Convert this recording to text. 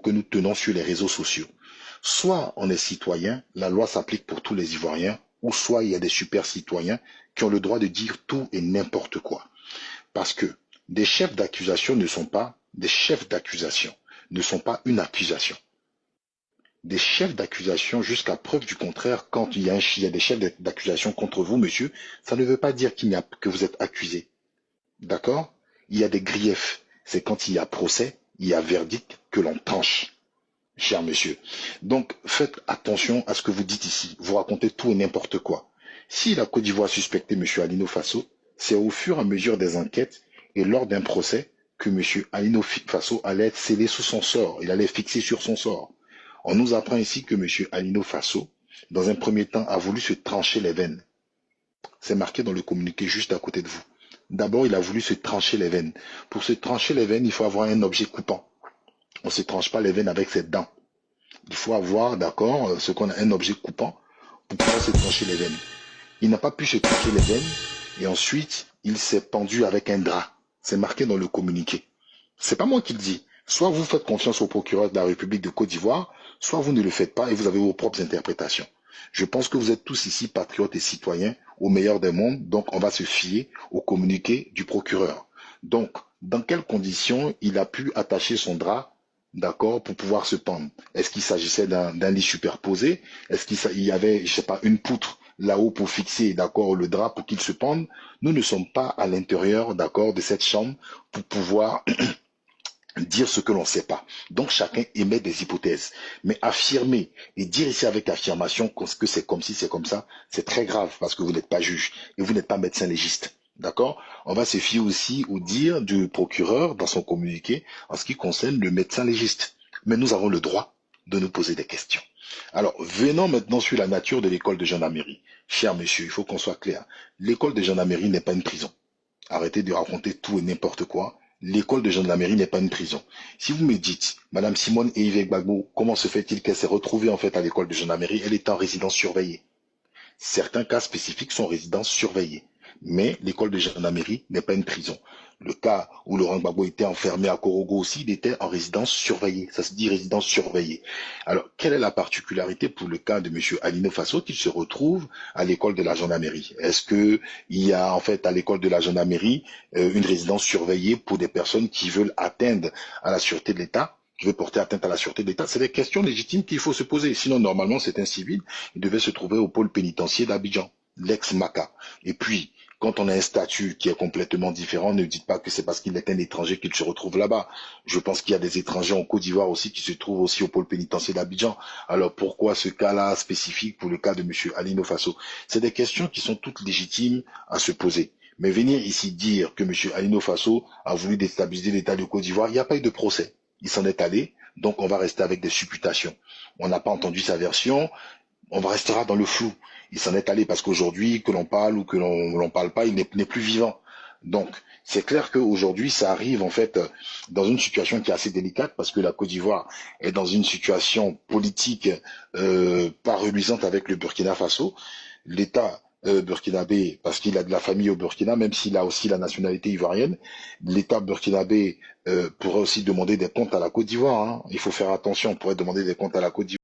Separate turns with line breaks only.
que nous tenons sur les réseaux sociaux. Soit on est citoyen, la loi s'applique pour tous les Ivoiriens, ou soit il y a des super citoyens qui ont le droit de dire tout et n'importe quoi. Parce que des chefs d'accusation ne sont pas des chefs d'accusation, ne sont pas une accusation. Des chefs d'accusation, jusqu'à preuve du contraire, quand il y a des chefs d'accusation contre vous, monsieur, ça ne veut pas dire que vous êtes accusé. D'accord? Il y a des griefs. C'est quand il y a procès, il y a verdict que l'on tranche, cher monsieur. Donc, faites attention à ce que vous dites ici. Vous racontez tout et n'importe quoi. Si la Côte d'Ivoire suspectait monsieur Alino Faso, c'est au fur et à mesure des enquêtes et lors d'un procès que monsieur Alino Faso allait être scellé sous son sort. Il allait fixer sur son sort. On nous apprend ici que monsieur Alino Faso, dans un premier temps, a voulu se trancher les veines. C'est marqué dans le communiqué juste à côté de vous. D'abord, il a voulu se trancher les veines. Pour se trancher les veines, il faut avoir un objet coupant. On ne se tranche pas les veines avec ses dents. Il faut avoir, d'accord, ce qu'on a un objet coupant pour pouvoir se trancher les veines. Il n'a pas pu se trancher les veines et ensuite, il s'est pendu avec un drap. C'est marqué dans le communiqué. C'est pas moi qui le dis. Soit vous faites confiance au procureur de la République de Côte d'Ivoire, soit vous ne le faites pas et vous avez vos propres interprétations. Je pense que vous êtes tous ici patriotes et citoyens au meilleur des mondes, donc on va se fier au communiqué du procureur. Donc, dans quelles conditions il a pu attacher son drap, d'accord, pour pouvoir se pendre? Est-ce qu'il s'agissait d'un lit superposé? Est-ce qu'il y avait, je sais pas, une poutre là-haut pour fixer, d'accord, le drap pour qu'il se pende? Nous ne sommes pas à l'intérieur, d'accord, de cette chambre pour pouvoir dire ce que l'on ne sait pas. Donc chacun émet des hypothèses. Mais affirmer et dire ici avec affirmation que c'est comme si c'est comme ça, c'est très grave parce que vous n'êtes pas juge et vous n'êtes pas médecin légiste. D'accord? On va se fier aussi au dire du procureur dans son communiqué en ce qui concerne le médecin légiste. Mais nous avons le droit de nous poser des questions. Alors, venons maintenant sur la nature de l'école de gendarmerie. Cher monsieur, il faut qu'on soit clair. L'école de gendarmerie n'est pas une prison. Arrêtez de raconter tout et n'importe quoi. L'école de gendarmerie n'est pas une prison. Si vous me dites, Madame Simone Eivek Gbagbo, comment se fait-il qu'elle s'est retrouvée en fait à l'école de gendarmerie? Elle est en résidence surveillée. Certains cas spécifiques sont résidences surveillées. Mais l'école de gendarmerie n'est pas une prison. Le cas où Laurent Gbagbo était enfermé à Korogo aussi, il était en résidence surveillée. Ça se dit résidence surveillée. Alors, quelle est la particularité pour le cas de M. Alino Faso qu'il se retrouve à l'école de la gendarmerie? Est-ce que il y a en fait à l'école de la gendarmerie une résidence surveillée pour des personnes qui veulent atteindre à la sûreté de l'État? Qui veut porter atteinte à la sûreté de l'État? C'est des questions légitimes qu'il faut se poser. Sinon, normalement, c'est un civil. Il devait se trouver au pôle pénitentiaire d'Abidjan, l'ex-MACA. Et puis, quand on a un statut qui est complètement différent, ne dites pas que c'est parce qu'il est un étranger qu'il se retrouve là-bas. Je pense qu'il y a des étrangers en Côte d'Ivoire aussi qui se trouvent aussi au pôle pénitentiaire d'Abidjan. Alors pourquoi ce cas-là spécifique pour le cas de M. Alino Faso? C'est des questions qui sont toutes légitimes à se poser. Mais venir ici dire que M. Alino Faso a voulu déstabiliser l'État de Côte d'Ivoire, il n'y a pas eu de procès. Il s'en est allé, donc on va rester avec des supputations. On n'a pas entendu sa version, on restera dans le flou. Il s'en est allé parce qu'aujourd'hui, que l'on parle ou que l'on parle pas, il n'est plus vivant. Donc, c'est clair qu'aujourd'hui, ça arrive en fait dans une situation qui est assez délicate parce que la Côte d'Ivoire est dans une situation politique pas reluisante avec le Burkina Faso. L'État burkinabé, parce qu'il a de la famille au Burkina, même s'il a aussi la nationalité ivoirienne, l'État burkinabé pourrait aussi demander des comptes à la Côte d'Ivoire. Hein. Il faut faire attention, on pourrait demander des comptes à la Côte d'Ivoire.